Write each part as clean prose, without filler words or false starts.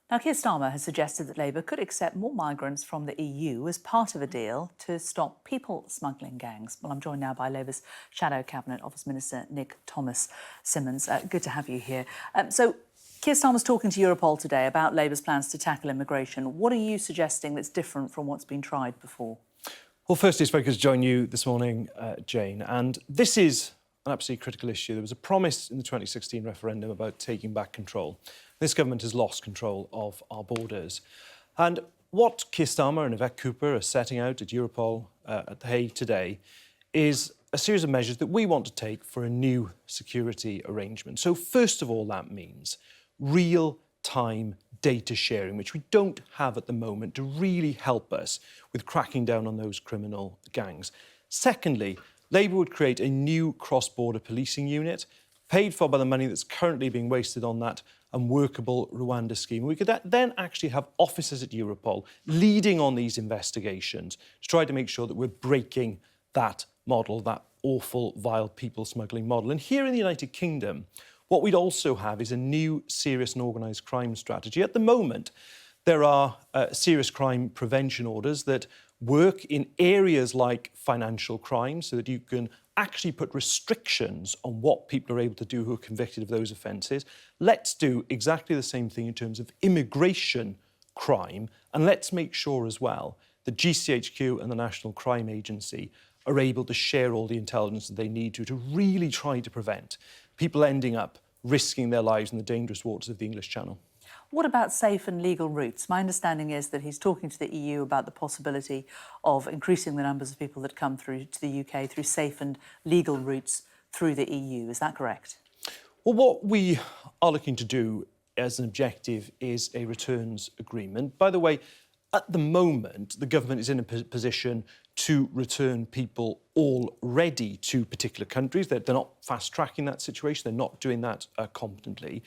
Now, Keir Starmer has suggested that Labour could accept more migrants from the EU as part of a deal to stop people smuggling gangs. Well, I'm joined now by Labour's Shadow Cabinet Office Minister Nick Thomas-Symonds. Good to have you here. So, Keir Starmer's talking to Europol today about Labour's plans to tackle immigration. What are you suggesting that's different from what's been tried before? Well, firstly, it's very good to join you this morning, Jane. And this is an absolutely critical issue. There was a promise in the 2016 referendum about taking back control. This government has lost control of our borders. And what Keir Starmer and Yvette Cooper are setting out at Europol at The Hague today is a series of measures that we want to take for a new security arrangement. So first of all, that means real-time data sharing, which we don't have at the moment, to really help us with cracking down on those criminal gangs. Secondly, Labour would create a new cross-border policing unit, paid for by the money that's currently being wasted on that unworkable Rwanda scheme. We could then actually have officers at Europol leading on these investigations to try to make sure that we're breaking that model, that awful, vile people smuggling model. And here in the United Kingdom, what we'd also have is a new serious and organised crime strategy. At the moment, there are serious crime prevention orders that work in areas like financial crime so that you can actually put restrictions on what people are able to do who are convicted of those offences. Let's do exactly the same thing in terms of immigration crime, and let's make sure as well that GCHQ and the National Crime Agency are able to share all the intelligence that they need to really try to prevent people ending up risking their lives in the dangerous waters of the English Channel. What about safe and legal routes? My understanding is that he's talking to the EU about the possibility of increasing the numbers of people that come through to the UK through safe and legal routes through the EU. Is that correct? Well, what we are looking to do as an objective is a returns agreement. By the way, at the moment, the government is in a position to return people already to particular countries. They're not fast-tracking that situation. They're not doing that competently.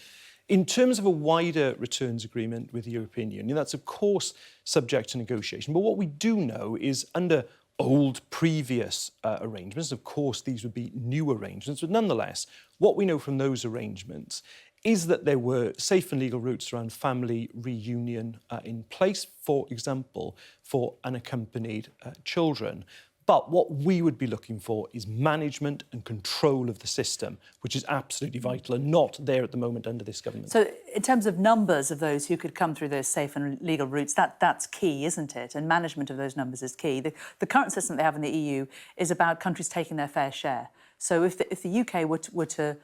In terms of a wider returns agreement with the European Union, that's, of course, subject to negotiation. But what we do know is under old previous arrangements, of course, these would be new arrangements, but nonetheless, what we know from those arrangements is that there were safe and legal routes around family reunion in place, for example, for unaccompanied children. But what we would be looking for is management and control of the system, which is absolutely vital and not there at the moment under this government. So in terms of numbers of those who could come through those safe and legal routes, that's key, isn't it? And management of those numbers is key. The current system they have in the EU is about countries taking their fair share. So if the UK were to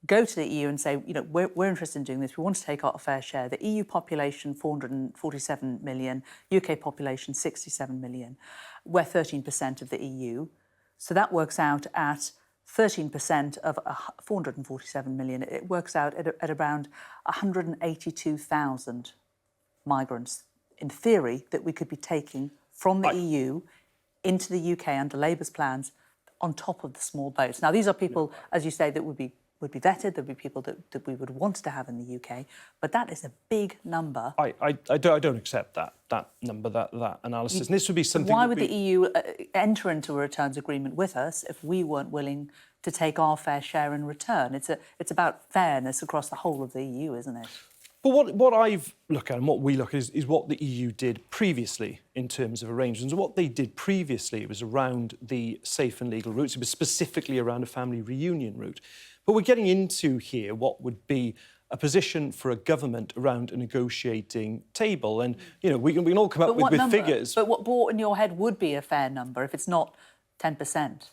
go to the EU and say, you know, we're interested in doing this, we want to take our fair share. The EU population, 447 million, UK population, 67 million. We're 13% of the EU. So that works out at 13% of 447 million. It works out at around 182,000 migrants, in theory, that we could be taking from the EU into the UK under Labour's plans on top of the small boats. Now, these are people, as you say, that would be vetted, there'd be people that we would want to have in the UK, but that is a big number. I don't accept that number, that analysis. And this would be something. Why would the EU enter into a returns agreement with us if we weren't willing to take our fair share in return? It's about fairness across the whole of the EU, isn't it? But what I've looked at and what we look at is what the EU did previously in terms of arrangements. What they did previously was around the safe and legal routes. It was specifically around a family reunion route. But we're getting into here what would be a position for a government around a negotiating table. And, you know, we can all come up with figures. But what in your head would be a fair number if it's not 10%?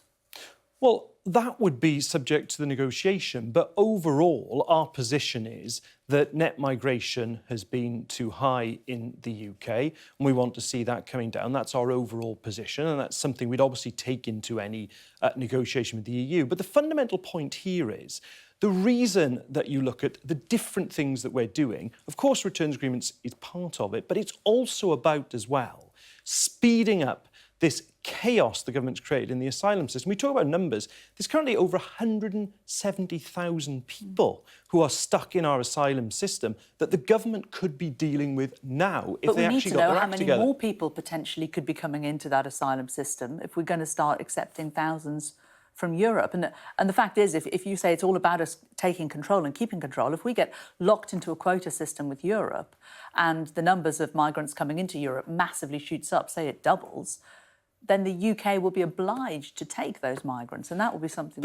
Well, that would be subject to the negotiation. But overall, our position is that net migration has been too high in the UK, and we want to see that coming down. That's our overall position, and that's something we'd obviously take into any negotiation with the EU. But the fundamental point here is the reason that you look at the different things that we're doing, of course, returns agreements is part of it, but it's also about, as well, speeding up this chaos the government's created in the asylum system. We talk about numbers. There's currently over 170,000 people who are stuck in our asylum system that the government could be dealing with now if they actually got their act together. But we need to know how many more people potentially could be coming into that asylum system if we're going to start accepting thousands from Europe. And the fact is, if you say it's all about us taking control and keeping control, if we get locked into a quota system with Europe and the numbers of migrants coming into Europe massively shoots up, say it doubles, then the UK will be obliged to take those migrants, and that will be something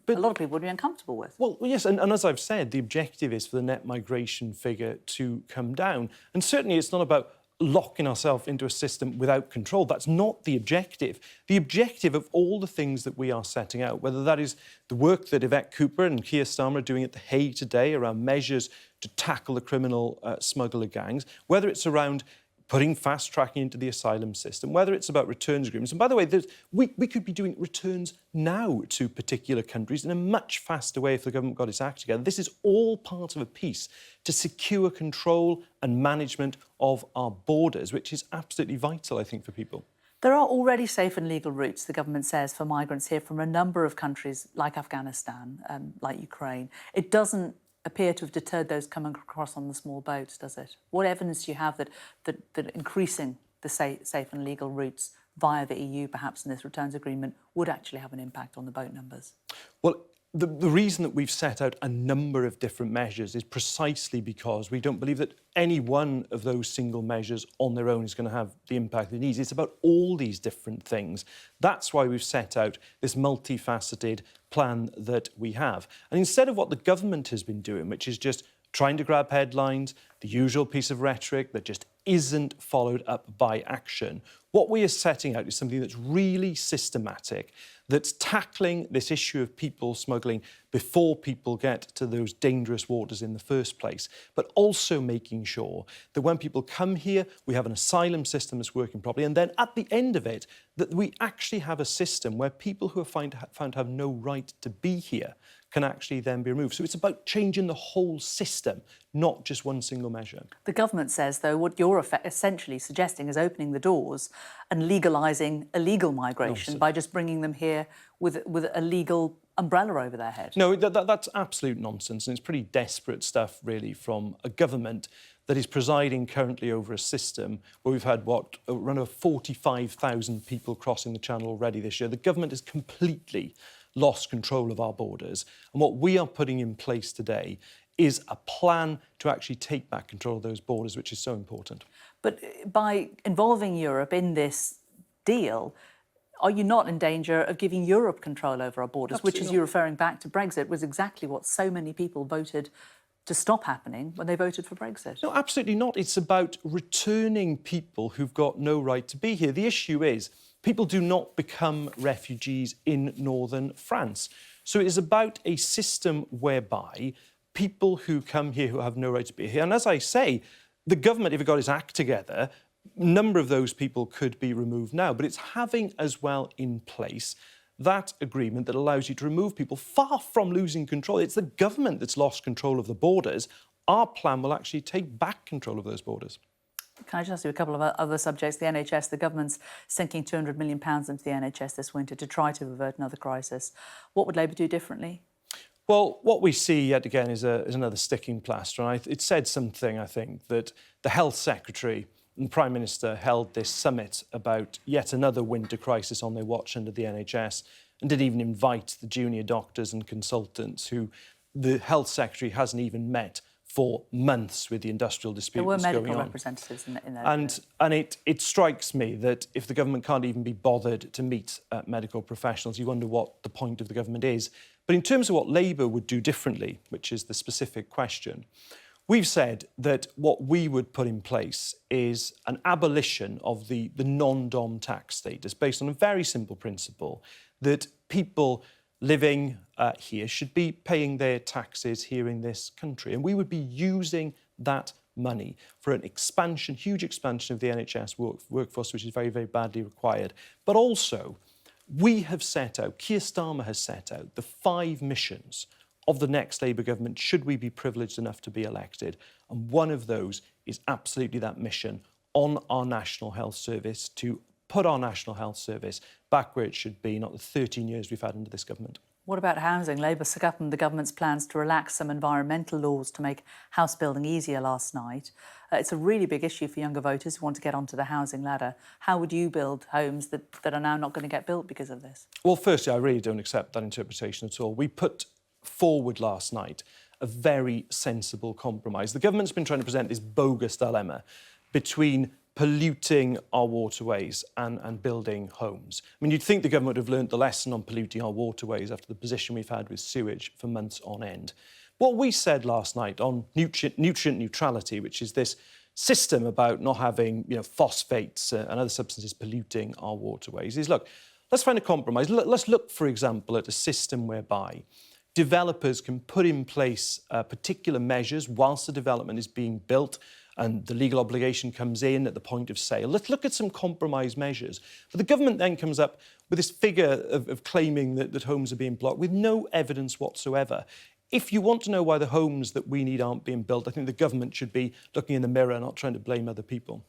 a lot of people would be uncomfortable with. Well, yes, and as I've said, the objective is for the net migration figure to come down. And certainly it's not about locking ourselves into a system without control. That's not the objective. The objective of all the things that we are setting out, whether that is the work that Yvette Cooper and Keir Starmer are doing at The Hague today around measures to tackle the criminal smuggler gangs, whether it's around putting fast tracking into the asylum system, whether it's about returns agreements. And by the way, we could be doing returns now to particular countries in a much faster way if the government got its act together. This is all part of a piece to secure control and management of our borders, which is absolutely vital, I think, for people. There are already safe and legal routes, the government says, for migrants here from a number of countries like Afghanistan, like Ukraine. It doesn't appear to have deterred those coming across on the small boats, does it? What evidence do you have that increasing the safe and legal routes via the EU, perhaps in this returns agreement, would actually have an impact on the boat numbers? Well, the reason that we've set out a number of different measures is precisely because we don't believe that any one of those single measures on their own is going to have the impact it needs. It's about all these different things. That's why we've set out this multifaceted plan that we have. And instead of what the government has been doing, which is just trying to grab headlines, the usual piece of rhetoric that just isn't followed up by action, what we are setting out is something that's really systematic, that's tackling this issue of people smuggling before people get to those dangerous waters in the first place, but also making sure that when people come here, we have an asylum system that's working properly, and then at the end of it, that we actually have a system where people who are found to have no right to be here can actually then be removed. So it's about changing the whole system, not just one single measure. The government says, though, what you're essentially suggesting is opening the doors and legalising illegal migration by just bringing them here with a legal umbrella over their head. No, that's absolute nonsense, and it's pretty desperate stuff, really, from a government that is presiding currently over a system where we've had, around 45,000 people crossing the Channel already this year. The government has completely lost control of our borders. And what we are putting in place today is a plan to actually take back control of those borders, which is so important. But by involving Europe in this deal, are you not in danger of giving Europe control over our borders, Absolutely which, as not. you're referring back to Brexit, was exactly what so many people voted to stop happening when they voted for Brexit? No, absolutely not. It's about returning people who've got no right to be here. The issue is people do not become refugees in northern France. So it is about a system whereby people who come here who have no right to be here, and as I say, the government, if it got its act together, a number of those people could be removed now, but it's having as well in place that agreement that allows you to remove people far from losing control. It's the government that's lost control of the borders. Our plan will actually take back control of those borders. Can I just ask you a couple of other subjects? The NHS, the government's sinking £200 million into the NHS this winter to try to avert another crisis. What would Labour do differently? Well, what we see yet again is another sticking plaster. And it said something, I think, that the Health Secretary and the Prime Minister held this summit about yet another winter crisis on their watch under the NHS and didn't even invite the junior doctors and consultants who the Health Secretary hasn't even met for months with the industrial dispute that's going on. There were medical representatives in there. And it strikes me that if the government can't even be bothered to meet medical professionals, you wonder what the point of the government is. But in terms of what Labour would do differently, which is the specific question, we've said that what we would put in place is an abolition of the non-dom tax status based on a very simple principle that people living here should be paying their taxes here in this country. And we would be using that money for an expansion, huge expansion of the NHS workforce, which is very, very badly required. But also, we have set out, Keir Starmer has set out, the 5 missions of the next Labour government should we be privileged enough to be elected. And one of those is absolutely that mission on our National Health Service, to put our National Health Service back where it should be, not the 13 years we've had under this government. What about housing? Labour seconded the government's plans to relax some environmental laws to make house building easier last night. It's a really big issue for younger voters who want to get onto the housing ladder. How would you build homes that are now not going to get built because of this? Well, firstly, I really don't accept that interpretation at all. We put forward last night a very sensible compromise. The government's been trying to present this bogus dilemma between polluting our waterways and building homes. I mean, you'd think the government would have learnt the lesson on polluting our waterways after the position we've had with sewage for months on end. What we said last night on nutrient neutrality, which is this system about not having, phosphates and other substances polluting our waterways, is, look, let's find a compromise. Let's look, for example, at a system whereby developers can put in place particular measures whilst the development is being built and the legal obligation comes in at the point of sale. Let's look at some compromise measures. But the government then comes up with this figure of claiming that homes are being blocked with no evidence whatsoever. If you want to know why the homes that we need aren't being built, I think the government should be looking in the mirror, not trying to blame other people.